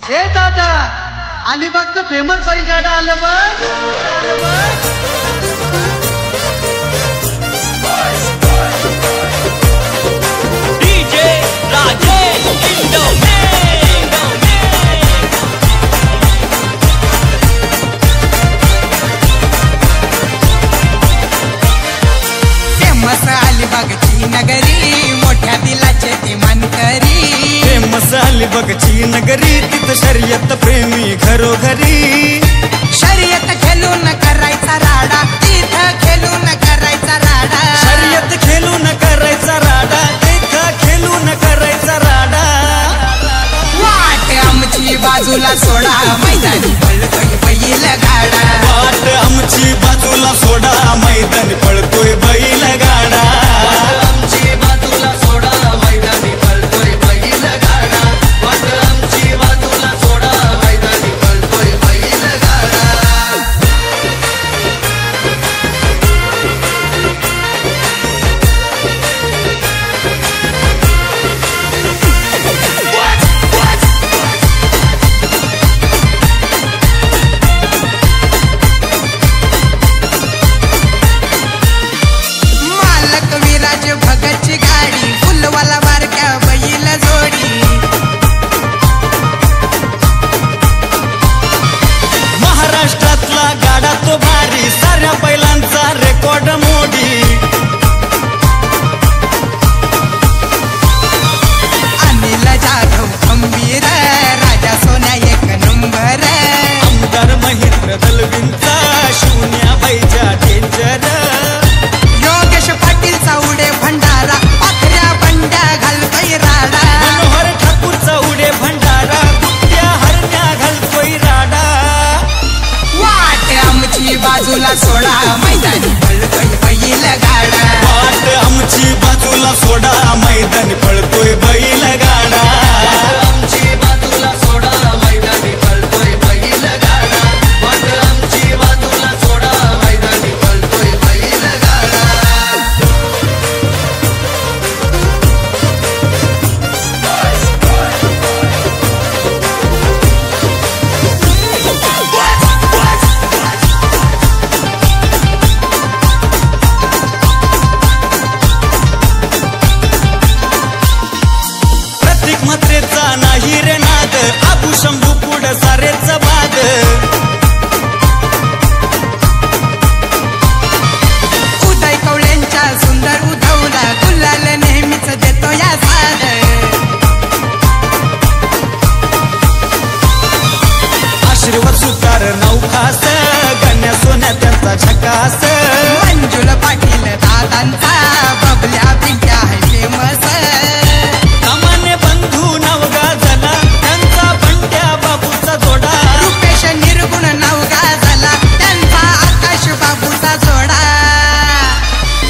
हे दादा अलिबागचं फेमस बैलगाडा आलं बघ. डीजे राजेश फेमस अलिबागची नगरी मोठ्या दिलाचे ते मानकरी. फेमस अलिबागची नगरी तिथं शर्यत प्रेमी घरोघरी. शर्यत खेळून करायचा राडा तिथं खेळून करायचा राडा. शर्यत खेळून करायचा राडा तिथं खेळून करायचा राडा. वाट आमची बाजूला सोडा मैदानी पळतोय बैल गाडा. वाट आमची बाजूला सोडा मैदानी पळतोय बैल गाडा. आमची बाजूला सोडा मैदानी पळतोय बैल गाडा. वाट आमची बाजूला सोडा मैदानी पळतोय बैल गाडा. मालक विराज भगतची गाडी फुलवाला बारक्या बैल जोडी. महाराष्ट्रातला गाडा तो भारी साऱ्या बैलांचा रेकॉर्ड मोडी. अनिल जाधव खंबीर राजा सोन्या एक नंबर. आमदार महेंद्र दलवींचा शून्याबाईच्या डेंजर. योगेश पाटील चावडे भंडारा पाखऱ्या बंड्या घालतोय राडा. मनोहर ठाकूरचा उडे भंडारा कुठ्या हरण्या घालतोय राडा. वाट आमची बाजूला सोडा मैदानी पळतोय बैल गाडा. वाट आमची बाजूला सोडा मैदानी पळतोय बैल गाडा. आमची बाजूला सोडा मैदानी पळतोय बैल गाडा. वाट आमची बाजूला सोडा मैदानी पळतोय बैल गाडा. प्रत्येक मात्रेचा नाही रे नाद आबू शंभू पुढ सारेच बाद. उदय कवळ्यांच्या सुंदर उधवला गुलाल नेहमीच देतो या साद. आशीर्वाद सुतार नौखास गण्या सोन्या त्यांचा झकास. मंजुल पाटील दादांचा बबल्या पिंट्या आहे फेमस. सामान्य बंधू नवगा झाला त्यांचा बंट्या बाबूचा जोडा. रुपेश निर्गुण नवगा झाला त्यांचा आकाश बाबूचा जोडा.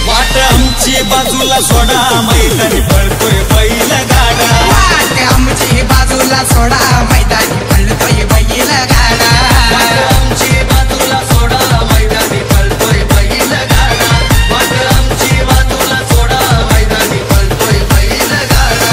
वाट आमची बाजूला सोडा मैदानी पळतोय बैल गाडा. वाट आमची बाजूला सोडा मैदानी पळतोय बैल गाडा. आमची बाजूला सोडा मैदानी पळतोय बैल गाडा. वाट आमची बाजूला सोडा मैदानी पळतोय बैल गाडा.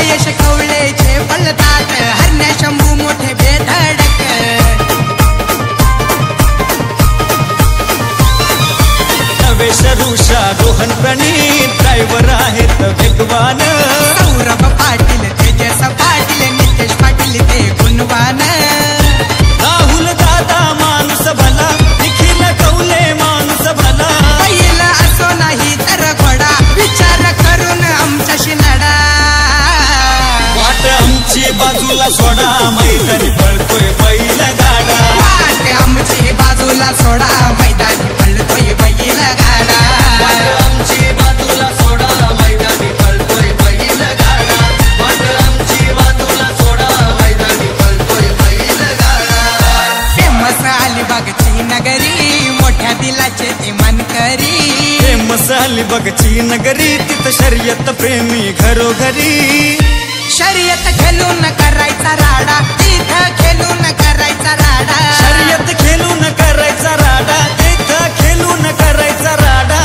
जयेश कवळेचे बलदात हरण्या शंभू मोठे बेधडक नवेश ऋषा रोहन प्रणीत ड्रायव्हर आहेत वेगवान सौरभ पाटील तेजस पाटील नितेश पाटील ते गुणवान राहुल दादा माणूस भला निखिल कौले माणूस भला बैल असो नाही तर घोडा विचार करून आमच्याशी लढा वाट आमची बाजूला सोडा मैदानी पळतोय बैल गाडा वाट आमची बाजूला सोडा मैदानी पळतोय बैल गाडा वाट आमची बाजूला सोडा मैदानी पळतोय बैल गाडा वाट आमची बाजूला सोडा मैदानी पळतोय बैल गाडा फेमस अलिबागची नगरी मोठ्या दिलाचे ते मनकरी फेमस अलिबागची नगरी तिथं शर्यत प्रेमी घरोघरी शर्यत खेळून करायचा राडा तिथं खेळून करायचा राडा शर्यत खेळून करायचा राडा तिथं खेळून करायचा राडा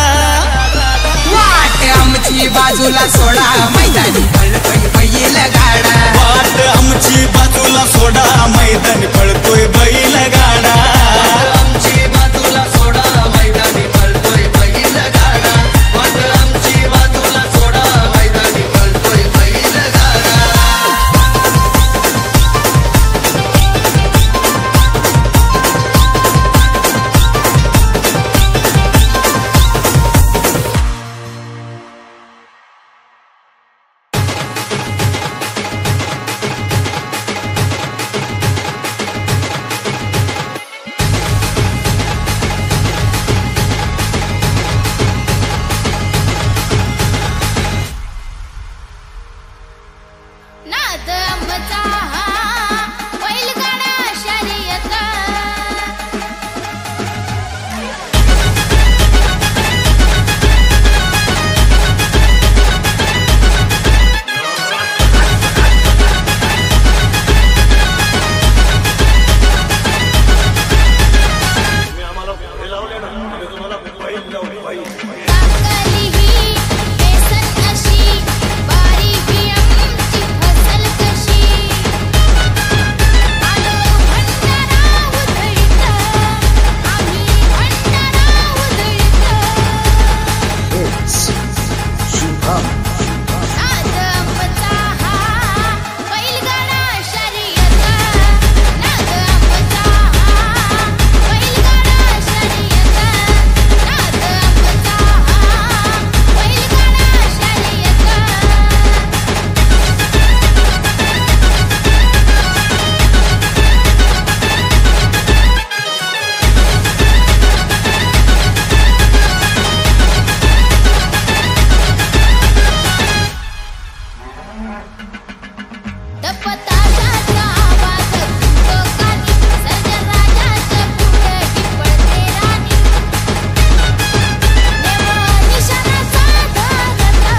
वाट आमची बाजूला सोडा मैदानी पळतोय बैल गाडा वाट आमची बाजूला सोडा मैदानी पळतोय बैल गाडा आमची बाजूला सोडा मैदानी पळतोय बैल गाडा वाट आमची बाजूला सोडा मैदानी पळतोय बैल गाडा नाद आमचा बैलगाडा शर्यत टाकली ही बेसन अशी बारीकी आमची फसल कशी आलो भंडारा उधळीत आम्ही भंडारा उधळीत नाद आमचा बैलगाडा शर्यत नाद आमचा बैलगाडा शर्यत नाद आमचा बैलगाडा शर्यत दपताशाचा आवाज फुटतो कानी सर्जराजाच्या पुढे पडते राणी नेमा निशाणा साधारता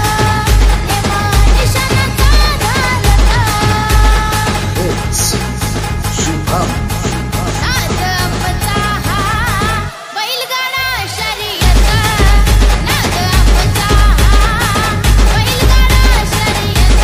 नेमा निशाणा साधारता नाद आमचा बैलगाडा शर्यत नाद आमचा बैलगाडा शर्यत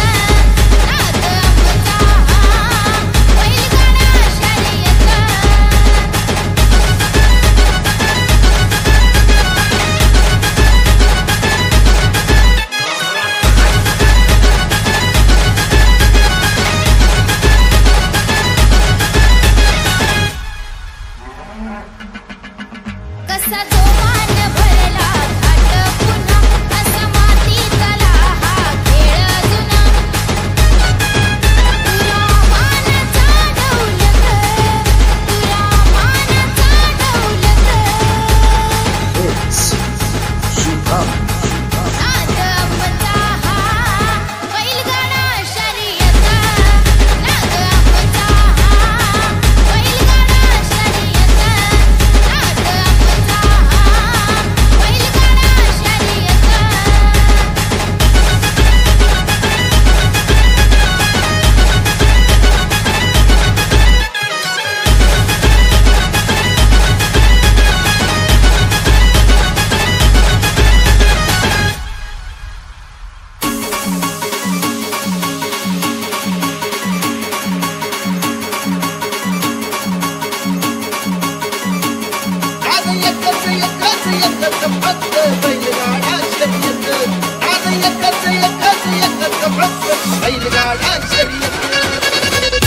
बैलगाडा शर्यत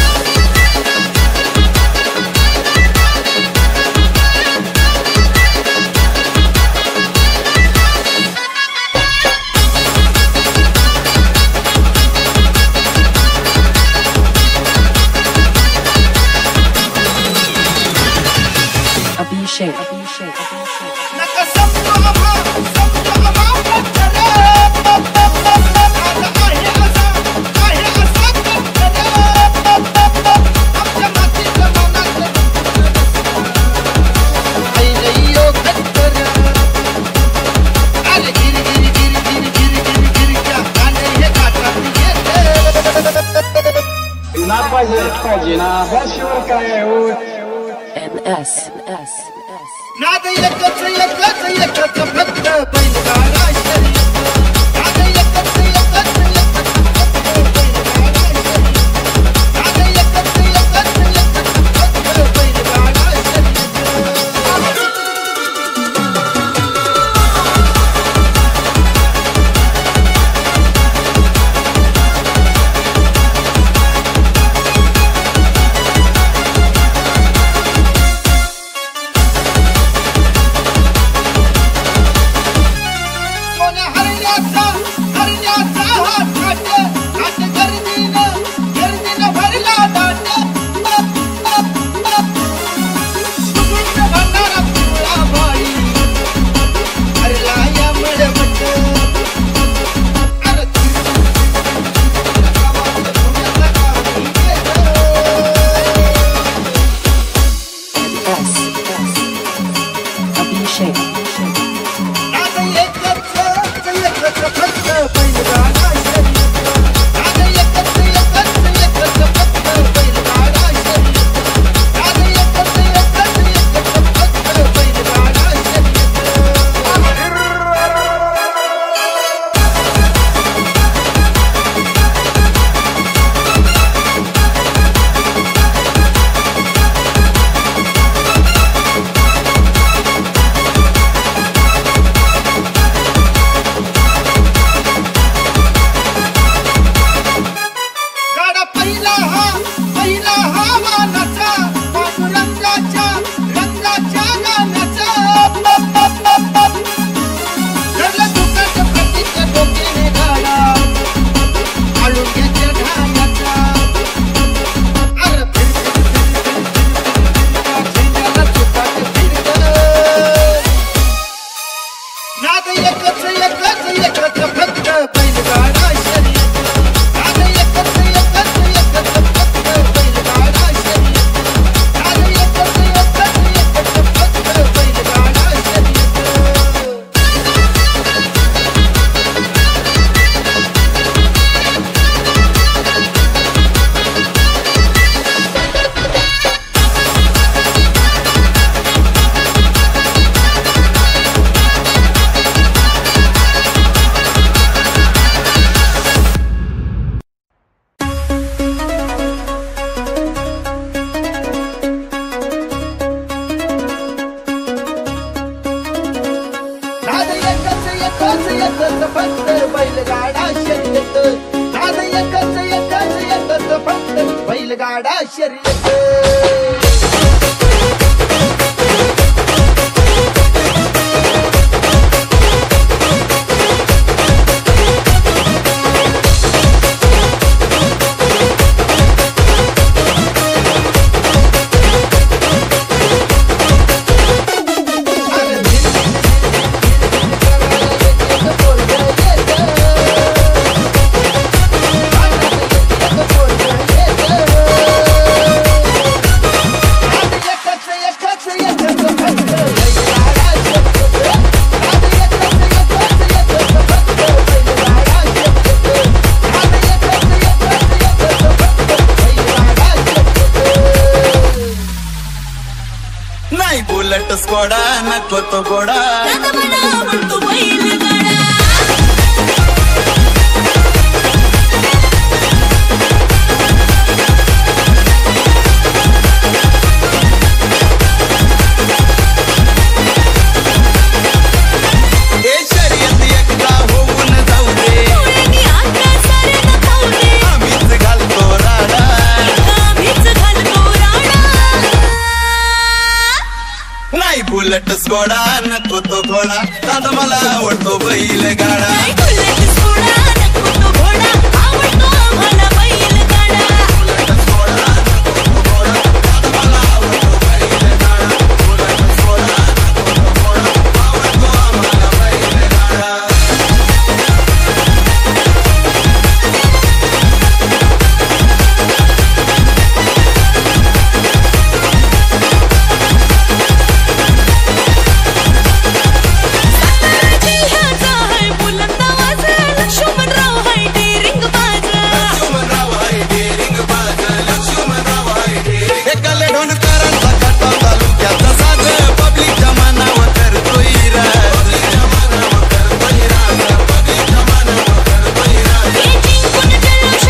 नका समजू आम्हा पत्थर आहे असा पत्थर आमच्या मातीच्या मनात ऐलयो पत्थर आले गिरी गिरी गिरी गिरी गिरी गिरी गिरी क्या आले हे काठात येते ना पाहिजे ना ह्याशिवाय काय NS. नाद एकच फक्त बैलगाडा शर्यत नाद एकच फक्त बैलगाडा शर्यत नाद एकच फक्त बैलगाडा शर्यत बैलगाडा शर्यत बुलेट स्कोडा नको तो गोडा शर्यत एकदा होऊन जाऊ दे उलट सोडा नको तो घोडा दादा मला आवडतो बैल गाडा उलट